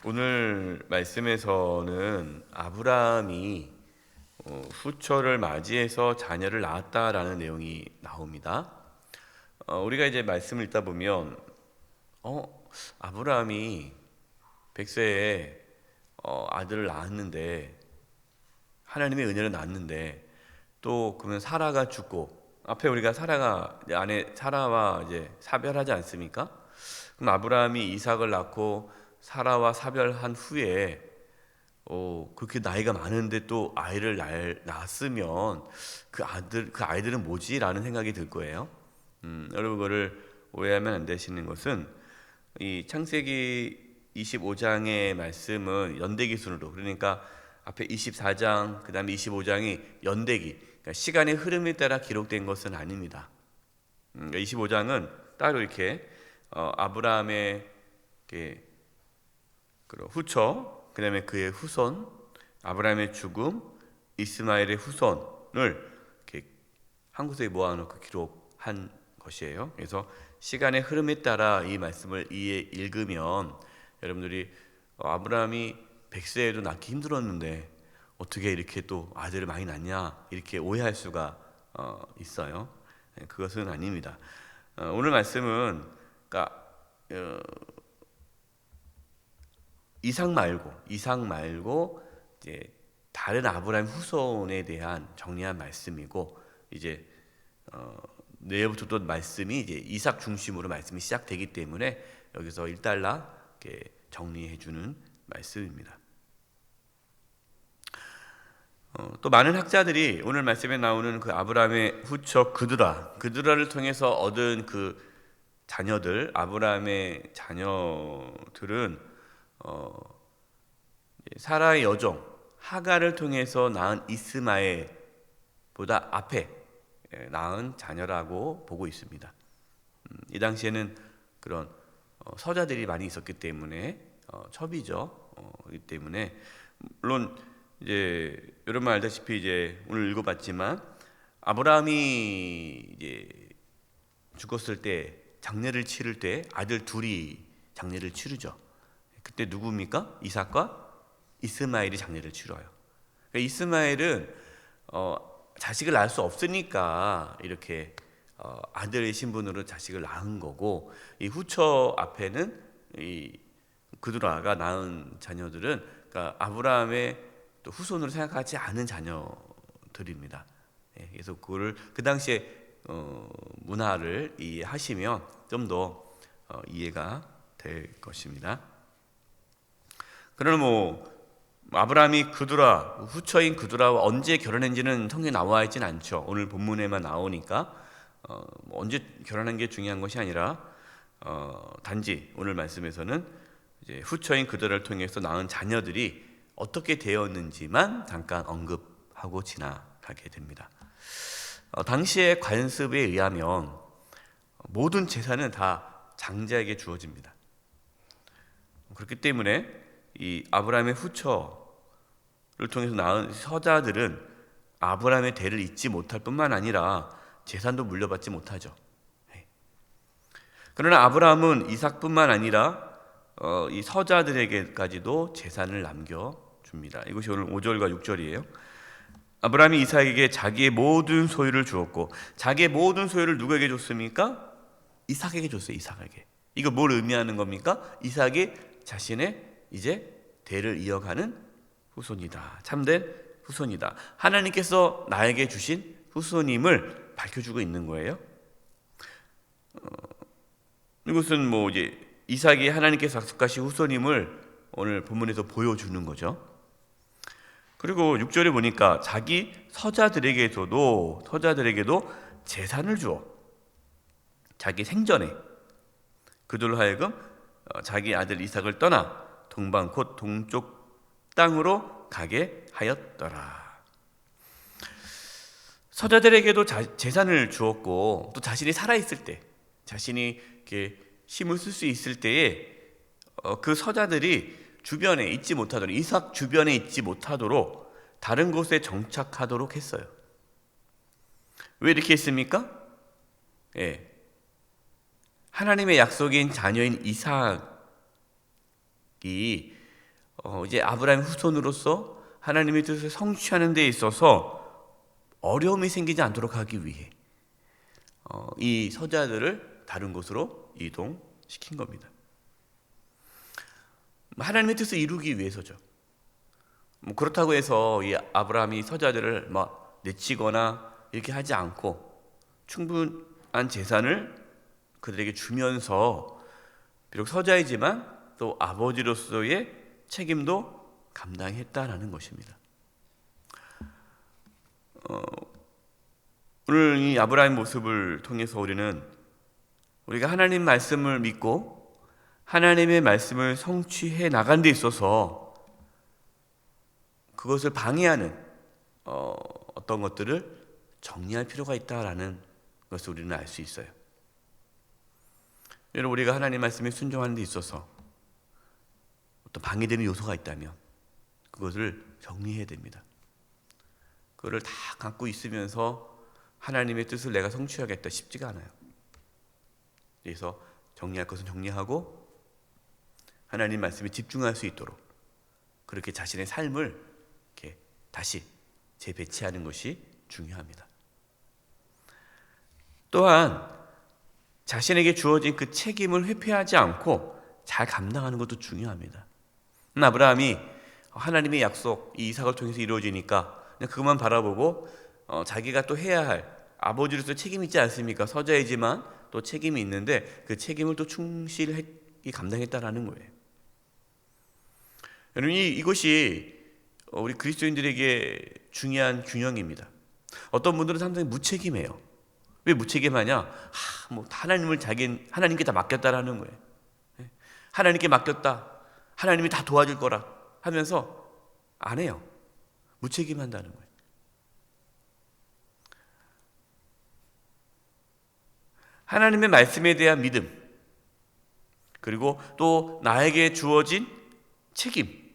오늘 말씀에서는 아브라함이 후처를 맞이해서 자녀를 낳았다라는 내용이 나옵니다. 우리가 이제 말씀을 읽다 보면 아브라함이 100세에 아들을 낳았는데 하나님의 은혜를 낳았는데 또 그러면 사라가 죽고 앞에 우리가 사라가 아내 사라와 이제 사별하지 않습니까? 그럼 아브라함이 이삭을 낳고 사라와 사별한 후에 그렇게 나이가 많은데 또 아이를 낳았으면 그 아이들은 뭐지라는 생각이 들 거예요. 여러분 그거를 오해하면 안 되시는 것은 이 창세기 25장의 말씀은 연대기 순으로, 그러니까 앞에 24장 그다음에 25장이 연대기, 그러니까 시간의 흐름에 따라 기록된 것은 아닙니다. 25장은 따로 이렇게 아브라함의 후처, 그 다음에 그의 후손, 아브라함의 죽음, 이스마엘의 후손을 이렇게 한 곳에 모아놓고 기록한 것이에요. 그래서 시간의 흐름에 따라 이 말씀을 읽으면 여러분들이 아브라함이 100세에도 낳기 힘들었는데 어떻게 이렇게 또 아들을 많이 낳냐 이렇게 오해할 수가 있어요. 그것은 아닙니다. 오늘 말씀은 그러니까 이삭 말고 이제 다른 아브라함 후손에 대한 정리한 말씀이고, 이제 내일부터 또 말씀이 이제 이삭 중심으로 말씀이 시작되기 때문에 여기서 일단락 이렇게 정리해 주는 말씀입니다. 또 많은 학자들이 오늘 말씀에 나오는 그 아브라함의 후처 그드라를 통해서 얻은 그 자녀들, 아브라함의 자녀들은 사라의 여종 하갈을 통해서 낳은 이스마엘보다 앞에 낳은 자녀라고 보고 있습니다. 이 당시에는 그런 서자들이 많이 있었기 때문에 첩이죠. 그렇기 때문에 물론 이제 여러분 알다시피 이제 오늘 읽어봤지만 아브라함이 이제 죽었을 때 장례를 치를 때 아들 둘이 장례를 치르죠. 그때 누구입니까? 이삭과 이스마엘이 장례를 치러요. 그러니까 이스마엘은 자식을 낳을 수 없으니까 이렇게 아들의 신분으로 자식을 낳은 거고, 이 후처 앞에는 이 그드라가 낳은 자녀들은 그러니까 아브라함의 또 후손으로 생각하지 않은 자녀들입니다. 그래서 그거를 그 당시에 문화를 이해하시면 좀 더 이해가 될 것입니다. 그러나 아브라함이 후처인 그드라와 언제 결혼했는지는 성경에 나와 있진 않죠. 오늘 본문에만 나오니까 언제 결혼한 게 중요한 것이 아니라 단지 오늘 말씀에서는 이제 후처인 그드라를 통해서 낳은 자녀들이 어떻게 되었는지만 잠깐 언급하고 지나가게 됩니다. 당시의 관습에 의하면 모든 재산은 다 장자에게 주어집니다. 그렇기 때문에 이 아브라함의 후처를 통해서 낳은 서자들은 아브라함의 대를 잇지 못할 뿐만 아니라 재산도 물려받지 못하죠. 그러나 아브라함은 이삭뿐만 아니라 이 서자들에게까지도 재산을 남겨줍니다. 이것이 오늘 5절과 6절이에요. 아브라함이 이삭에게 자기의 모든 소유를 주었고, 자기의 모든 소유를 누구에게 줬습니까? 이삭에게 줬어요. 이삭에게. 이거 뭘 의미하는 겁니까? 이삭이 자신의 이제 대를 이어가는 후손이다. 참된 후손이다. 하나님께서 나에게 주신 후손임을 밝혀주고 있는 거예요. 이것은 이제 이삭이 하나님께서 약속하신 후손임을 오늘 본문에서 보여주는 거죠. 그리고 6절에 보니까 자기 서자들에게도 재산을 주어 자기 생전에 그들로 하여금 자기 아들 이삭을 떠나 동방 곧 동쪽 땅으로 가게 하였더라. 서자들에게도 재산을 주었고, 또 자신이 살아있을 때, 자신이 이렇게 힘을 쓸 수 있을 때에 그 서자들이 주변에 있지 못하도록, 이삭 주변에 있지 못하도록 다른 곳에 정착하도록 했어요. 왜 이렇게 했습니까? 하나님의 약속인 자녀인 이삭이 이제 아브라함의 후손으로서 하나님의 뜻을 성취하는 데 있어서 어려움이 생기지 않도록 하기 위해 이 서자들을 다른 곳으로 이동시킨 겁니다. 하나님의 뜻을 이루기 위해서죠. 그렇다고 해서 이 아브라함이 서자들을 내치거나 이렇게 하지 않고 충분한 재산을 그들에게 주면서 비록 서자이지만 또 아버지로서의 책임도 감당했다라는 것입니다. 오늘 이 아브라함의 모습을 통해서 우리가 하나님 말씀을 믿고 하나님의 말씀을 성취해 나간 데 있어서 그것을 방해하는 어떤 것들을 정리할 필요가 있다라는 것을 우리는 알 수 있어요. 여러분, 우리가 하나님 말씀에 순종하는 데 있어서 어떤 방해되는 요소가 있다면 그것을 정리해야 됩니다. 그거를 다 갖고 있으면서 하나님의 뜻을 내가 성취하겠다 쉽지가 않아요. 그래서 정리할 것은 정리하고 하나님 말씀에 집중할 수 있도록 그렇게 자신의 삶을 이렇게 다시 재배치하는 것이 중요합니다. 또한 자신에게 주어진 그 책임을 회피하지 않고 잘 감당하는 것도 중요합니다. 아브라함이 하나님의 약속, 이 이삭을 통해서 이루어지니까 그냥 그것만 바라보고 자기가 또 해야 할 아버지로서 책임이 있지 않습니까? 서자이지만 또 책임이 있는데 그 책임을 또 충실히 감당했다라는 거예요. 여러분, 이것이 우리 그리스도인들에게 중요한 균형입니다. 어떤 분들은 상당히 무책임해요. 왜 무책임하냐? 하나님께 다 맡겼다라는 거예요. 하나님께 맡겼다. 하나님이 다 도와줄 거라 하면서 안 해요. 무책임한다는 거예요. 하나님의 말씀에 대한 믿음, 그리고 또 나에게 주어진 책임,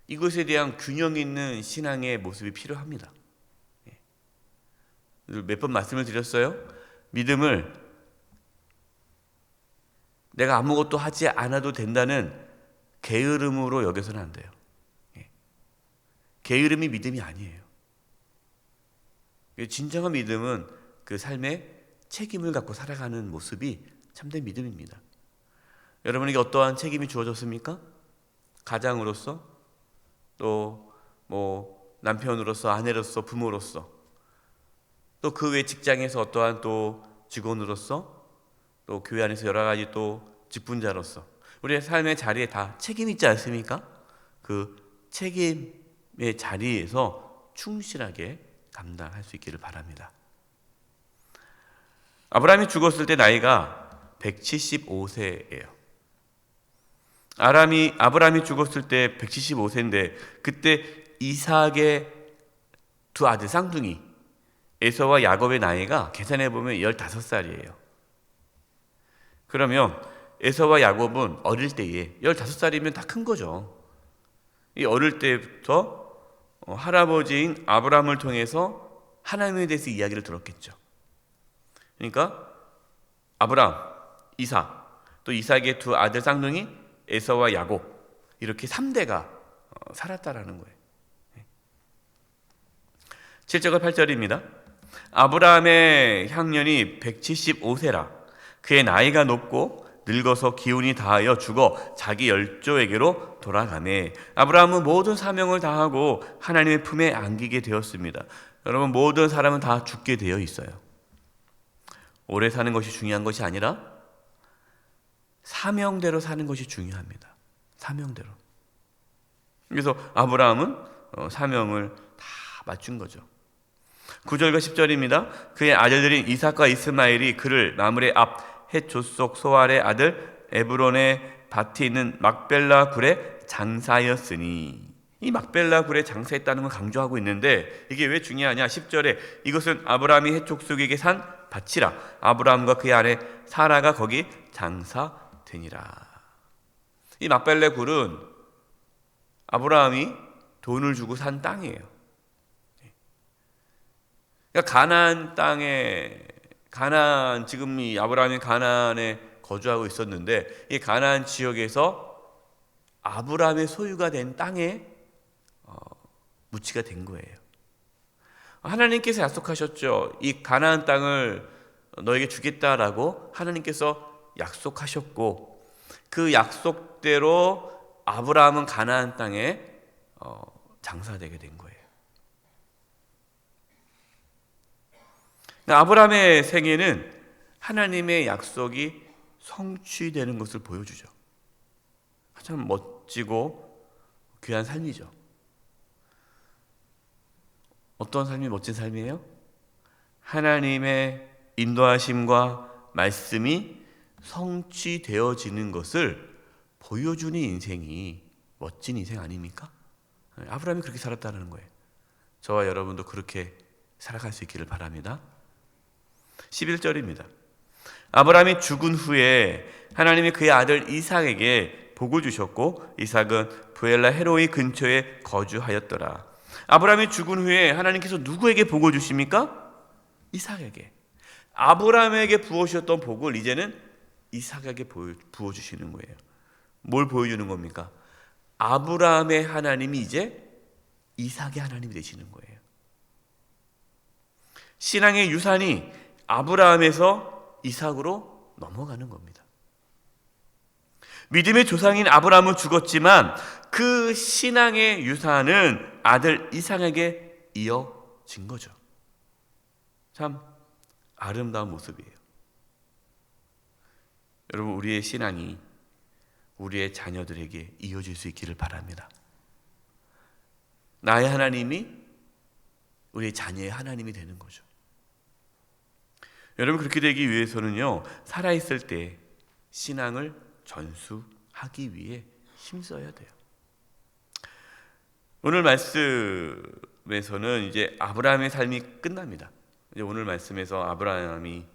이것에 대한 균형 있는 신앙의 모습이 필요합니다. 몇 번 말씀을 드렸어요. 믿음을 내가 아무것도 하지 않아도 된다는 게으름으로 여겨서는 안 돼요. 게으름이 믿음이 아니에요. 진정한 믿음은 그 삶에 책임을 갖고 살아가는 모습이 참된 믿음입니다. 여러분에게 어떠한 책임이 주어졌습니까? 가장으로서, 또 남편으로서, 아내로서, 부모로서, 또 그 외 직장에서 어떠한 또 직원으로서, 또 교회 안에서 여러 가지 또 직분자로서 우리의 삶의 자리에 다 책임이 있지 않습니까? 그 책임의 자리에서 충실하게 감당할 수 있기를 바랍니다. 아브라함이 죽었을 때 나이가 175세예요. 아브라함이 죽었을 때 175세인데 그때 이삭의 두 아들 쌍둥이 에서와 야곱의 나이가 계산해보면 15살이에요. 그러면 에서와 야곱은 어릴 때에 15살이면 다 큰 거죠. 이 어릴 때부터 할아버지인 아브라함을 통해서 하나님에 대해서 이야기를 들었겠죠. 그러니까 아브라함, 이삭, 또 이삭의 두 아들 쌍둥이 에서와 야곱, 이렇게 3대가 살았다라는 거예요. 7절과 8절입니다. 아브라함의 향년이 175세라 그의 나이가 높고 늙어서 기운이 다하여 죽어 자기 열조에게로 돌아가매 아브라함은 모든 사명을 다하고 하나님의 품에 안기게 되었습니다. 여러분, 모든 사람은 다 죽게 되어 있어요. 오래 사는 것이 중요한 것이 아니라 사명대로 사는 것이 중요합니다. 사명대로. 그래서 아브라함은 사명을 다 맞춘 거죠. 9절과 10절입니다. 그의 아들들인 이삭과 이스마엘이 그를 마므레 앞 헷 조속 소알의 아들 에브론의 밭이 있는 막벨라 굴에 장사하였으니, 이 막벨라 굴에 장사했다는 걸 강조하고 있는데 이게 왜 중요하냐? 10절에 이것은 아브라함이 헷 족속에게 산 밭이라 아브라함과 그의 아내 사라가 거기 장사되니라. 이 막벨라 굴은 아브라함이 돈을 주고 산 땅이에요. 그러니까 지금 이 아브라함이 가나안에 거주하고 있었는데 이 가나안 지역에서 아브라함의 소유가 된 땅에 묻지가 된 거예요. 하나님께서 약속하셨죠. 이 가나안 땅을 너에게 주겠다라고 하나님께서 약속하셨고, 그 약속대로 아브라함은 가나안 땅에 장사되게 된 거예요. 아브라함의 생애는 하나님의 약속이 성취되는 것을 보여주죠. 참 멋지고 귀한 삶이죠. 어떤 삶이 멋진 삶이에요? 하나님의 인도하심과 말씀이 성취되어지는 것을 보여주는 인생이 멋진 인생 아닙니까? 아브라함이 그렇게 살았다는 거예요. 저와 여러분도 그렇게 살아갈 수 있기를 바랍니다. 11절입니다. 아브라함이 죽은 후에 하나님이 그의 아들 이삭에게 복을 주셨고, 이삭은 부엘라 헤로이 근처에 거주하였더라. 아브라함이 죽은 후에 하나님께서 누구에게 복을 주십니까? 이삭에게. 아브라함에게 부어주셨던 복을 이제는 이삭에게 부어주시는 거예요. 뭘 보여주는 겁니까? 아브라함의 하나님이 이제 이삭의 하나님이 되시는 거예요. 신앙의 유산이 아브라함에서 이삭으로 넘어가는 겁니다. 믿음의 조상인 아브라함은 죽었지만 그 신앙의 유산은 아들 이삭에게 이어진 거죠. 참 아름다운 모습이에요. 여러분, 우리의 신앙이 우리의 자녀들에게 이어질 수 있기를 바랍니다. 나의 하나님이 우리의 자녀의 하나님이 되는 거죠. 여러분, 그렇게 되기 위해서는요, 살아있을 때 신앙을 전수하기 위해 힘써야 돼요. 오늘 말씀에서는 이제 아브라함의 삶이 끝납니다. 이제 오늘 말씀에서 아브라함이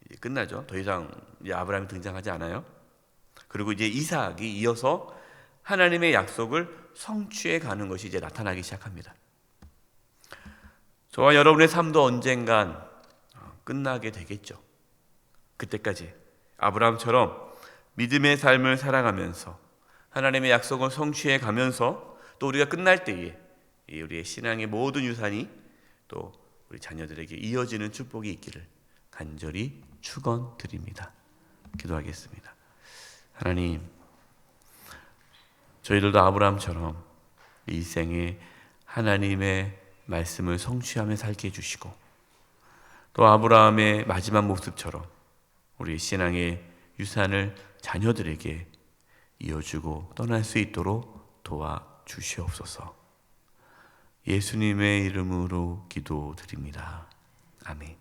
이제 끝나죠. 더 이상 이제 아브라함이 등장하지 않아요. 그리고 이제 이삭이 이어서 하나님의 약속을 성취해 가는 것이 이제 나타나기 시작합니다. 저와 여러분의 삶도 언젠간 끝나게 되겠죠. 그때까지 아브라함처럼 믿음의 삶을 살아가면서 하나님의 약속을 성취해 가면서 또 우리가 끝날 때에 우리의 신앙의 모든 유산이 또 우리 자녀들에게 이어지는 축복이 있기를 간절히 축원드립니다. 기도하겠습니다. 하나님, 저희들도 아브라함처럼 이 생에 하나님의 말씀을 성취하며 살게 해주시고, 또 아브라함의 마지막 모습처럼 우리 신앙의 유산을 자녀들에게 이어주고 떠날 수 있도록 도와주시옵소서. 예수님의 이름으로 기도드립니다. 아멘.